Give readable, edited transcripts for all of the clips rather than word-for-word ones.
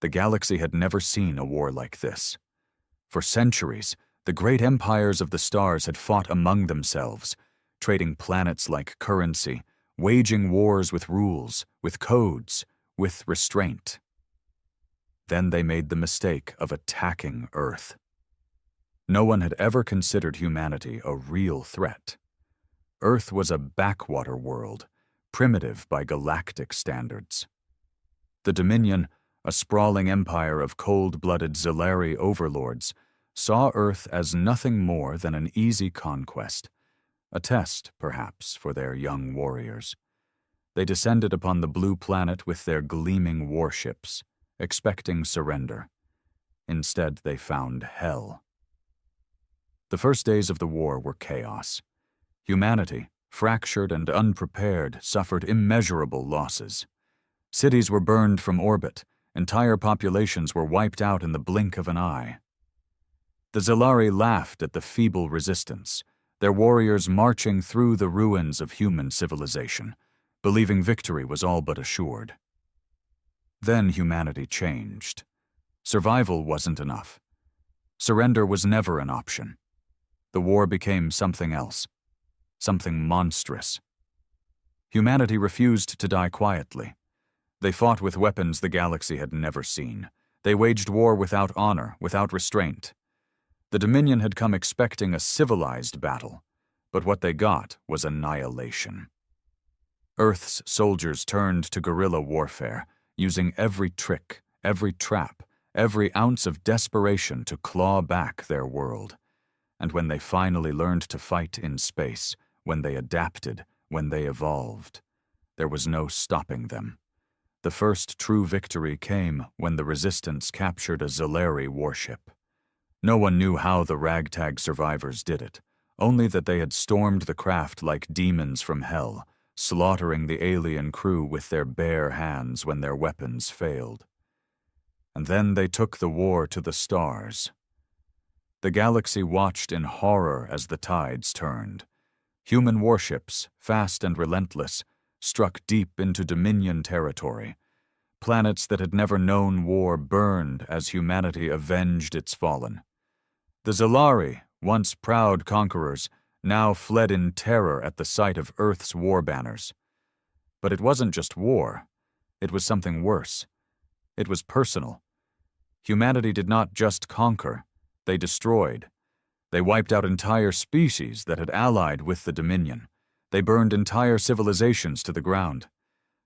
The galaxy had never seen a war like this. For centuries, the great empires of the stars had fought among themselves, trading planets like currency, waging wars with rules, with codes, with restraint. Then they made the mistake of attacking Earth. No one had ever considered humanity a real threat. Earth was a backwater world, primitive by galactic standards. The Dominion, a sprawling empire of cold-blooded Zellari overlords, saw Earth as nothing more than an easy conquest, a test, perhaps, for their young warriors. They descended upon the blue planet with their gleaming warships, expecting surrender. Instead, they found hell. The first days of the war were chaos. Humanity, fractured and unprepared, suffered immeasurable losses. Cities were burned from orbit, entire populations were wiped out in the blink of an eye. The Zellari laughed at the feeble resistance, their warriors marching through the ruins of human civilization, believing victory was all but assured. Then humanity changed. Survival wasn't enough. Surrender was never an option. The war became something else, something monstrous. Humanity refused to die quietly. They fought with weapons the galaxy had never seen. They waged war without honor, without restraint. The Dominion had come expecting a civilized battle, but what they got was annihilation. Earth's soldiers turned to guerrilla warfare, using every trick, every trap, every ounce of desperation to claw back their world. And when they finally learned to fight in space, when they adapted, when they evolved, there was no stopping them. The first true victory came when the Resistance captured a Zellari warship. No one knew how the ragtag survivors did it, only that they had stormed the craft like demons from hell, slaughtering the alien crew with their bare hands when their weapons failed. And then they took the war to the stars. The galaxy watched in horror as the tides turned. Human warships, fast and relentless, struck deep into Dominion territory. Planets that had never known war burned as humanity avenged its fallen. The Zellari, once proud conquerors, now fled in terror at the sight of Earth's war banners. But it wasn't just war. It was something worse. It was personal. Humanity did not just conquer. They destroyed. They wiped out entire species that had allied with the Dominion. They burned entire civilizations to the ground.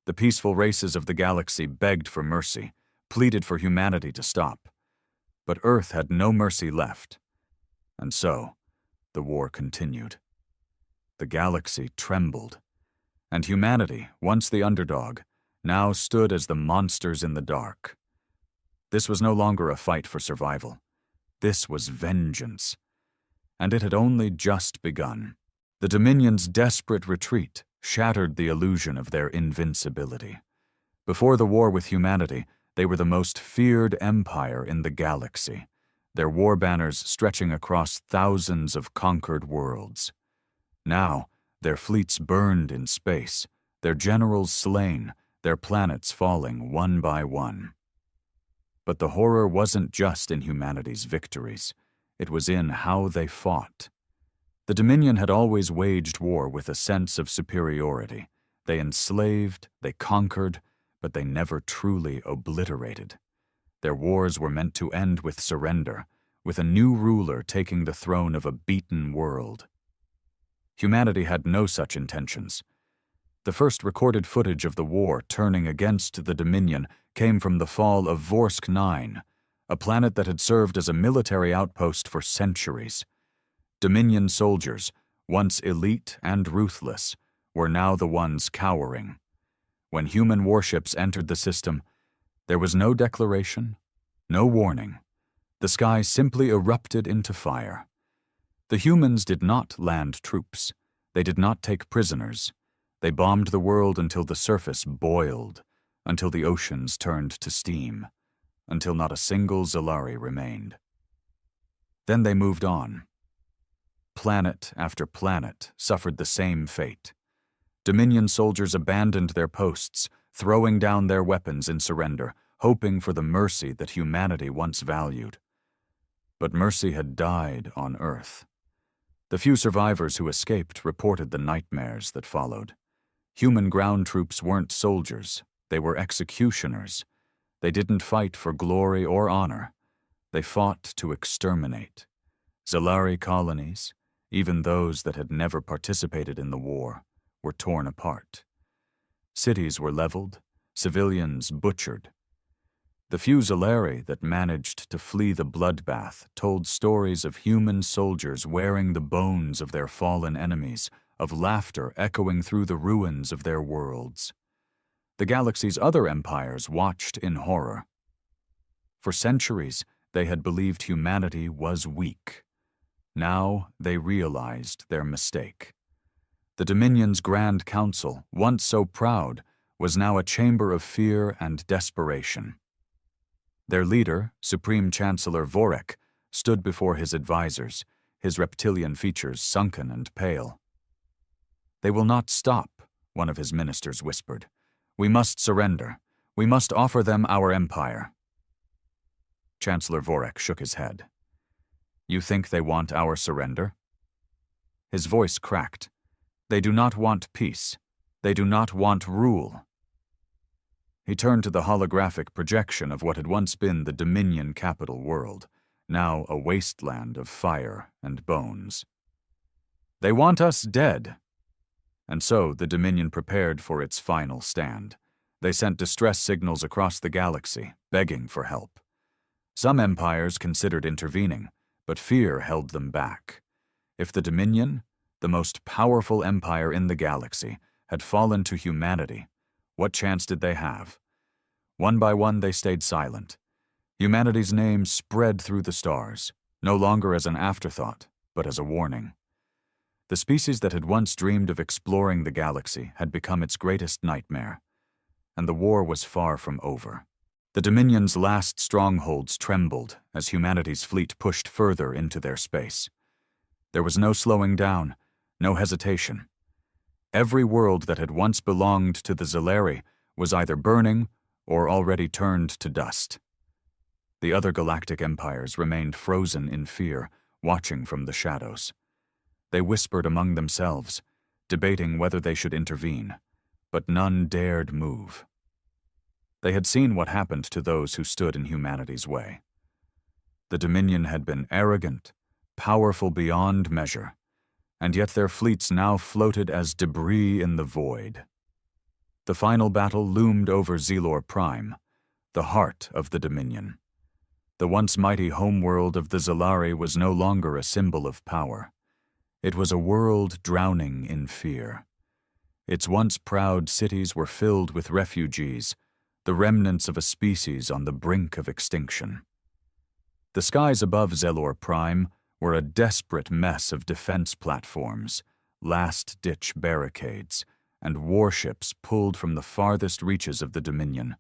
The peaceful races of the galaxy begged for mercy, pleaded for humanity to stop. But Earth had no mercy left. And so, the war continued. The galaxy trembled. And humanity, once the underdog, now stood as the monsters in the dark. This was no longer a fight for survival. This was vengeance. And it had only just begun. The Dominion's desperate retreat shattered the illusion of their invincibility. Before the war with humanity, they were the most feared empire in the galaxy, their war banners stretching across thousands of conquered worlds. Now, their fleets burned in space, their generals slain, their planets falling one by one. But the horror wasn't just in humanity's victories. It was in how they fought. The Dominion had always waged war with a sense of superiority. They enslaved, they conquered, but they never truly obliterated. Their wars were meant to end with surrender, with a new ruler taking the throne of a beaten world. Humanity had no such intentions. The first recorded footage of the war turning against the Dominion came from the fall of Vorsk 9, a planet that had served as a military outpost for centuries. Dominion soldiers, once elite and ruthless, were now the ones cowering. When human warships entered the system, there was no declaration, no warning. The sky simply erupted into fire. The humans did not land troops. They did not take prisoners. They bombed the world until the surface boiled, until the oceans turned to steam, until not a single Zellari remained. Then they moved on. Planet after planet suffered the same fate. Dominion soldiers abandoned their posts, throwing down their weapons in surrender, hoping for the mercy that humanity once valued. But mercy had died on Earth. The few survivors who escaped reported the nightmares that followed. Human ground troops weren't soldiers, they were executioners. They didn't fight for glory or honor. They fought to exterminate. Zalari colonies, even those that had never participated in the war, were torn apart. Cities were leveled, civilians butchered. The few Zalari that managed to flee the bloodbath told stories of human soldiers wearing the bones of their fallen enemies, of laughter echoing through the ruins of their worlds. The galaxy's other empires watched in horror. For centuries, they had believed humanity was weak. Now they realized their mistake. The Dominion's Grand Council, once so proud, was now a chamber of fear and desperation. Their leader, Supreme Chancellor Vorek, stood before his advisors, his reptilian features sunken and pale. "They will not stop," one of his ministers whispered. "We must surrender. We must offer them our empire." Chancellor Vorek shook his head. "You think they want our surrender?" His voice cracked. "They do not want peace. They do not want rule." He turned to the holographic projection of what had once been the Dominion capital world, now a wasteland of fire and bones. "They want us dead." And so the Dominion prepared for its final stand. They sent distress signals across the galaxy, begging for help. Some empires considered intervening, but fear held them back. If the Dominion, the most powerful empire in the galaxy, had fallen to humanity, what chance did they have? One by one they stayed silent. Humanity's name spread through the stars, no longer as an afterthought, but as a warning. The species that had once dreamed of exploring the galaxy had become its greatest nightmare, and the war was far from over. The Dominion's last strongholds trembled as humanity's fleet pushed further into their space. There was no slowing down, no hesitation. Every world that had once belonged to the Zalari was either burning or already turned to dust. The other galactic empires remained frozen in fear, watching from the shadows. They whispered among themselves, debating whether they should intervene, but none dared move. They had seen what happened to those who stood in humanity's way. The Dominion had been arrogant, powerful beyond measure, and yet their fleets now floated as debris in the void. The final battle loomed over Zelor Prime, the heart of the Dominion. The once mighty homeworld of the Zalari was no longer a symbol of power. It was a world drowning in fear. Its once proud cities were filled with refugees, the remnants of a species on the brink of extinction. The skies above Zelor Prime were a desperate mess of defense platforms, last-ditch barricades, and warships pulled from the farthest reaches of the Dominion.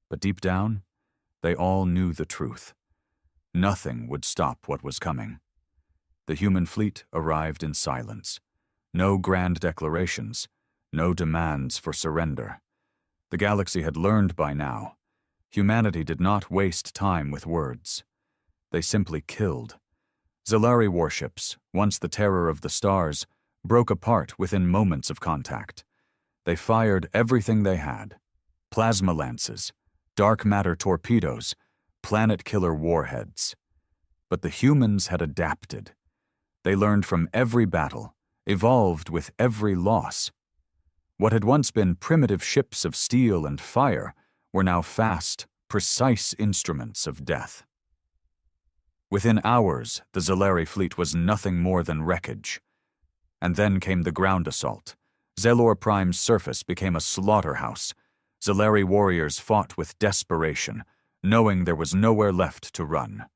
But deep down, they all knew the truth. Nothing would stop what was coming. The human fleet arrived in silence. No grand declarations, no demands for surrender. The galaxy had learned by now. Humanity did not waste time with words. They simply killed. Zalari warships, once the terror of the stars, broke apart within moments of contact. They fired everything they had: plasma lances, dark matter torpedoes, planet-killer warheads. But the humans had adapted. They learned from every battle, evolved with every loss. What had once been primitive ships of steel and fire were now fast, precise instruments of death. Within hours, the Zalari fleet was nothing more than wreckage. And then came the ground assault. Zelor Prime's surface became a slaughterhouse. Zalari warriors fought with desperation, knowing there was nowhere left to run.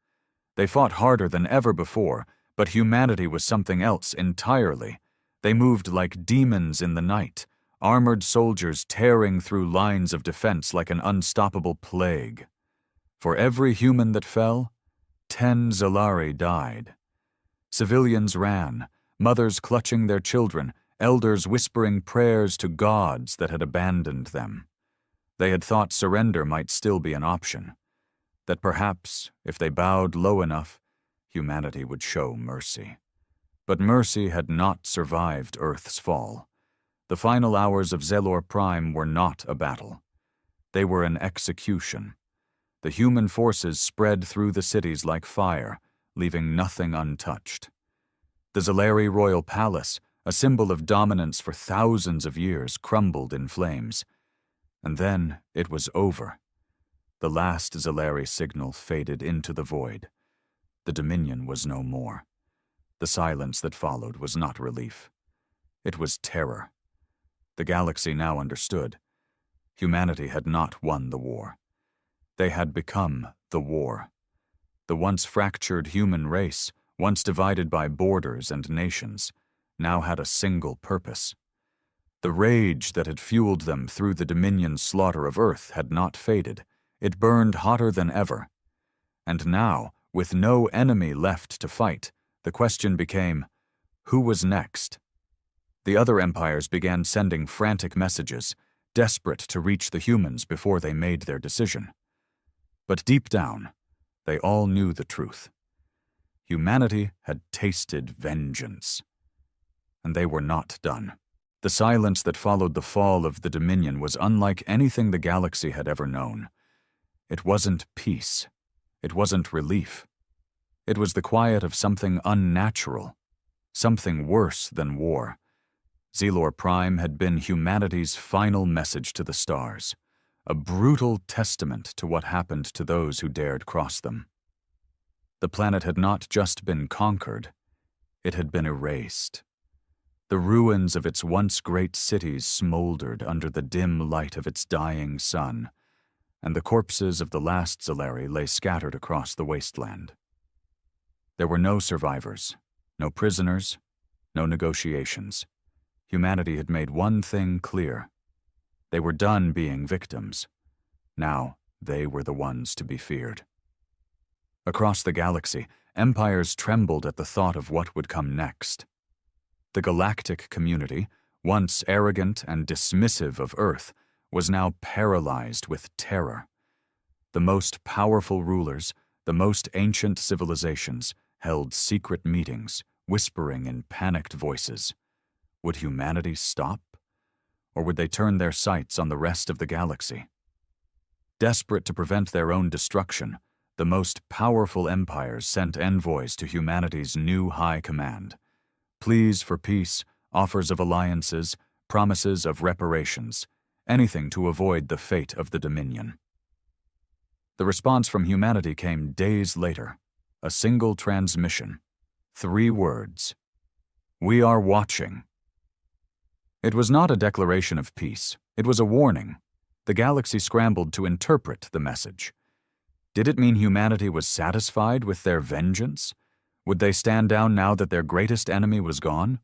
They fought harder than ever before, but humanity was something else entirely. They moved like demons in the night, armored soldiers tearing through lines of defense like an unstoppable plague. For every human that fell, 10 Zalari died. Civilians ran, mothers clutching their children, elders whispering prayers to gods that had abandoned them. They had thought surrender might still be an option, that perhaps, if they bowed low enough, humanity would show mercy. But mercy had not survived Earth's fall. The final hours of Zelor Prime were not a battle. They were an execution. The human forces spread through the cities like fire, leaving nothing untouched. The Zeleri royal palace, a symbol of dominance for thousands of years, crumbled in flames. And then it was over. The last Zeleri signal faded into the void. The Dominion was no more. The silence that followed was not relief. It was terror. The galaxy now understood. Humanity had not won the war. They had become the war. The once fractured human race, once divided by borders and nations, now had a single purpose. The rage that had fueled them through the Dominion's slaughter of Earth had not faded. It burned hotter than ever. And now, with no enemy left to fight, the question became, who was next? The other empires began sending frantic messages, desperate to reach the humans before they made their decision. But deep down, they all knew the truth. Humanity had tasted vengeance. And they were not done. The silence that followed the fall of the Dominion was unlike anything the galaxy had ever known. It wasn't peace. It wasn't relief. It was the quiet of something unnatural, something worse than war. Zelor Prime had been humanity's final message to the stars, a brutal testament to what happened to those who dared cross them. The planet had not just been conquered, it had been erased. The ruins of its once great cities smoldered under the dim light of its dying sun, and the corpses of the last Zeleri lay scattered across the wasteland. There were no survivors, no prisoners, no negotiations. Humanity had made one thing clear. They were done being victims. Now they were the ones to be feared. Across the galaxy, empires trembled at the thought of what would come next. The galactic community, once arrogant and dismissive of Earth, was now paralyzed with terror. The most powerful rulers, the most ancient civilizations, held secret meetings, whispering in panicked voices. Would humanity stop? Or would they turn their sights on the rest of the galaxy? Desperate to prevent their own destruction, the most powerful empires sent envoys to humanity's new high command. Pleas for peace, offers of alliances, promises of reparations, anything to avoid the fate of the Dominion. The response from humanity came days later, a single transmission, 3 words. We are watching. It was not a declaration of peace, it was a warning. The galaxy scrambled to interpret the message. Did it mean humanity was satisfied with their vengeance? Would they stand down now that their greatest enemy was gone?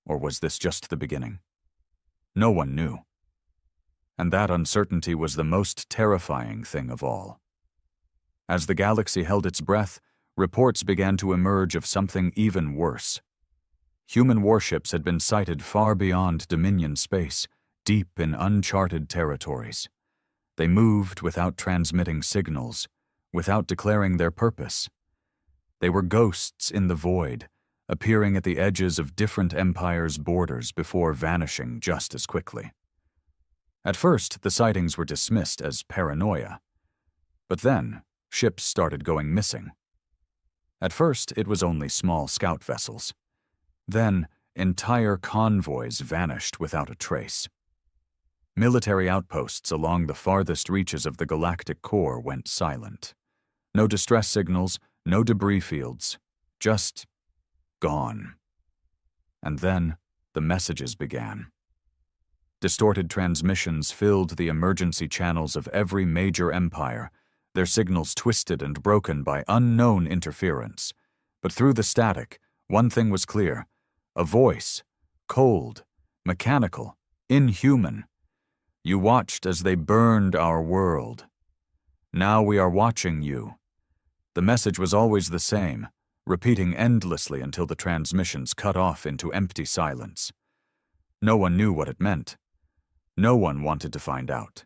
Or was this just the beginning? No one knew. And that uncertainty was the most terrifying thing of all. As the galaxy held its breath, reports began to emerge of something even worse. Human warships had been sighted far beyond Dominion space, deep in uncharted territories. They moved without transmitting signals, without declaring their purpose. They were ghosts in the void, appearing at the edges of different empires' borders before vanishing just as quickly. At first, the sightings were dismissed as paranoia. But then, ships started going missing. At first, it was only small scout vessels. Then, entire convoys vanished without a trace. Military outposts along the farthest reaches of the galactic core went silent. No distress signals, no debris fields, just gone. And then the messages began. Distorted transmissions filled the emergency channels of every major empire, their signals twisted and broken by unknown interference. But through the static, one thing was clear: a voice, cold, mechanical, inhuman. You watched as they burned our world. Now we are watching you. The message was always the same, repeating endlessly until the transmissions cut off into empty silence. No one knew what it meant. No one wanted to find out.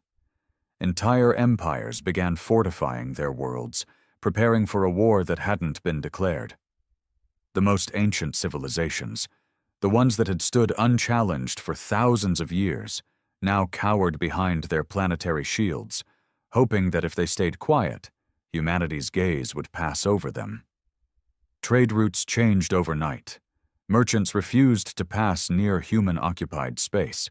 Entire empires began fortifying their worlds, preparing for a war that hadn't been declared. The most ancient civilizations, the ones that had stood unchallenged for thousands of years, now cowered behind their planetary shields, hoping that if they stayed quiet, humanity's gaze would pass over them. Trade routes changed overnight. Merchants refused to pass near human-occupied space.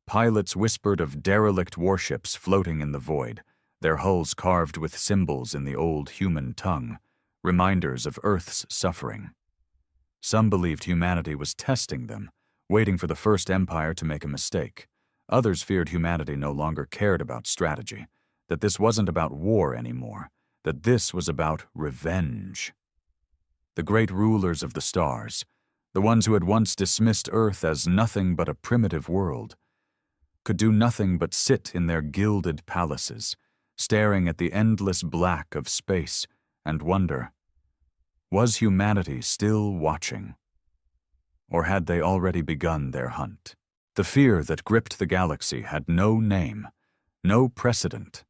Pilots whispered of derelict warships floating in the void, their hulls carved with symbols in the old human tongue, reminders of Earth's suffering. Some believed humanity was testing them, waiting for the first empire to make a mistake. Others feared humanity no longer cared about strategy, that this wasn't about war anymore, that this was about revenge. The great rulers of the stars, the ones who had once dismissed Earth as nothing but a primitive world, could do nothing but sit in their gilded palaces, staring at the endless black of space and wonder, was humanity still watching? Or had they already begun their hunt? The fear that gripped the galaxy had no name, no precedent.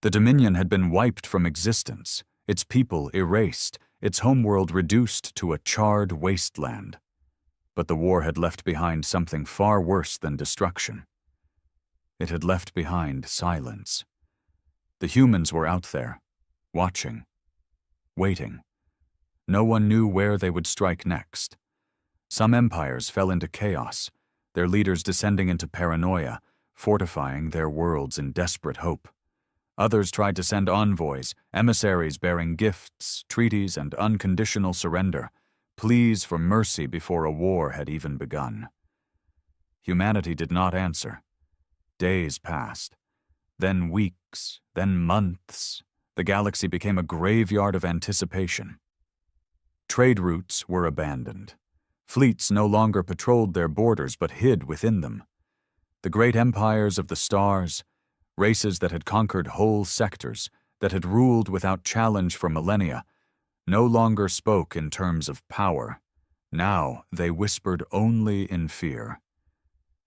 The Dominion had been wiped from existence, its people erased, its homeworld reduced to a charred wasteland. But the war had left behind something far worse than destruction. It had left behind silence. The humans were out there, watching, waiting. No one knew where they would strike next. Some empires fell into chaos, their leaders descending into paranoia, fortifying their worlds in desperate hope. Others tried to send envoys, emissaries bearing gifts, treaties, and unconditional surrender, pleas for mercy before a war had even begun. Humanity did not answer. Days passed, then weeks, then months. The galaxy became a graveyard of anticipation. Trade routes were abandoned. Fleets no longer patrolled their borders but hid within them. The great empires of the stars, races that had conquered whole sectors, that had ruled without challenge for millennia, no longer spoke in terms of power. Now they whispered only in fear.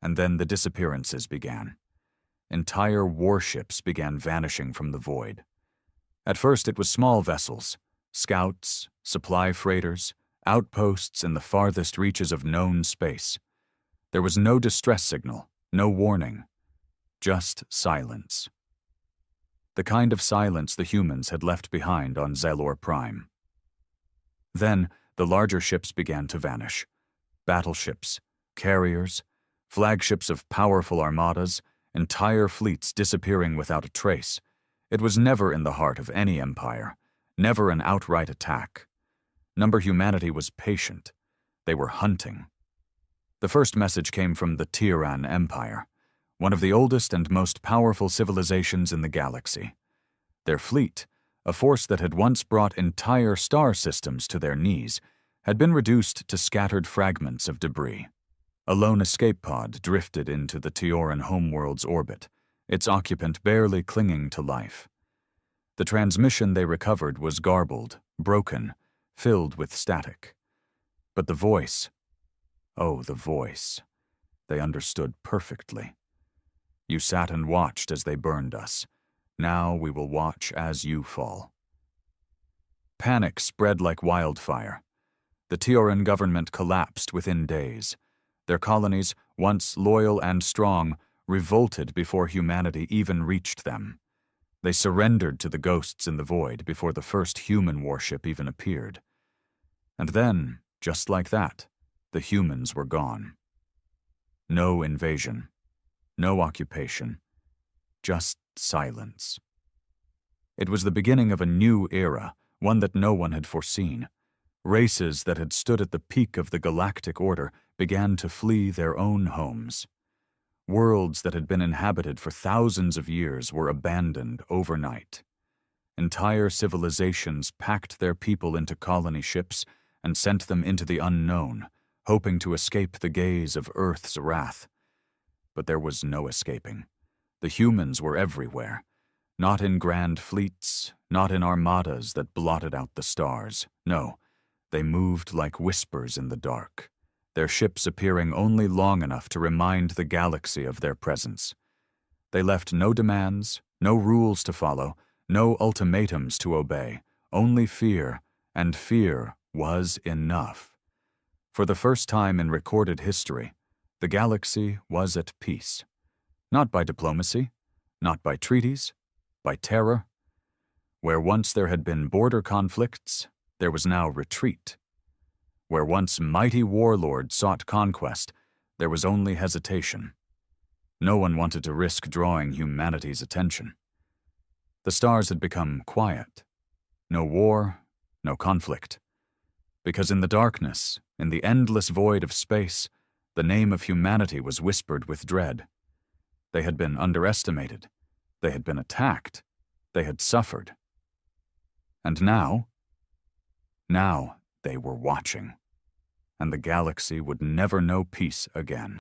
And then the disappearances began. Entire warships began vanishing from the void. At first it was small vessels, scouts, supply freighters, outposts in the farthest reaches of known space. There was no distress signal, no warning, just silence. The kind of silence the humans had left behind on Zalor Prime. Then the larger ships began to vanish. Battleships, carriers, flagships of powerful armadas, entire fleets disappearing without a trace. It was never in the heart of any empire, never an outright attack. Humanity was patient. They were hunting. The first message came from the Tiran Empire, one of the oldest and most powerful civilizations in the galaxy. Their fleet, a force that had once brought entire star systems to their knees, had been reduced to scattered fragments of debris. A lone escape pod drifted into the Tioran homeworld's orbit, its occupant barely clinging to life. The transmission they recovered was garbled, broken, filled with static. But the voice, oh, the voice, they understood perfectly. You sat and watched as they burned us. Now we will watch as you fall. Panic spread like wildfire. The Tioran government collapsed within days. Their colonies, once loyal and strong, revolted before humanity even reached them. They surrendered to the ghosts in the void before the first human warship even appeared. And then, just like that, the humans were gone. No invasion, no occupation, just silence. It was the beginning of a new era, one that no one had foreseen. Races that had stood at the peak of the galactic order began to flee their own homes. Worlds that had been inhabited for thousands of years were abandoned overnight. Entire civilizations packed their people into colony ships and sent them into the unknown, hoping to escape the gaze of Earth's wrath. But there was no escaping. The humans were everywhere, not in grand fleets, not in armadas that blotted out the stars. No, they moved like whispers in the dark, their ships appearing only long enough to remind the galaxy of their presence. They left no demands, no rules to follow, no ultimatums to obey, only fear, and fear was enough. For the first time in recorded history, the galaxy was at peace. Not by diplomacy, not by treaties, by terror. Where once there had been border conflicts, there was now retreat. Where once mighty warlords sought conquest, there was only hesitation. No one wanted to risk drawing humanity's attention. The stars had become quiet. No war, no conflict. Because in the darkness, in the endless void of space, the name of humanity was whispered with dread. They had been underestimated. They had been attacked. They had suffered. And now they were watching. And the galaxy would never know peace again.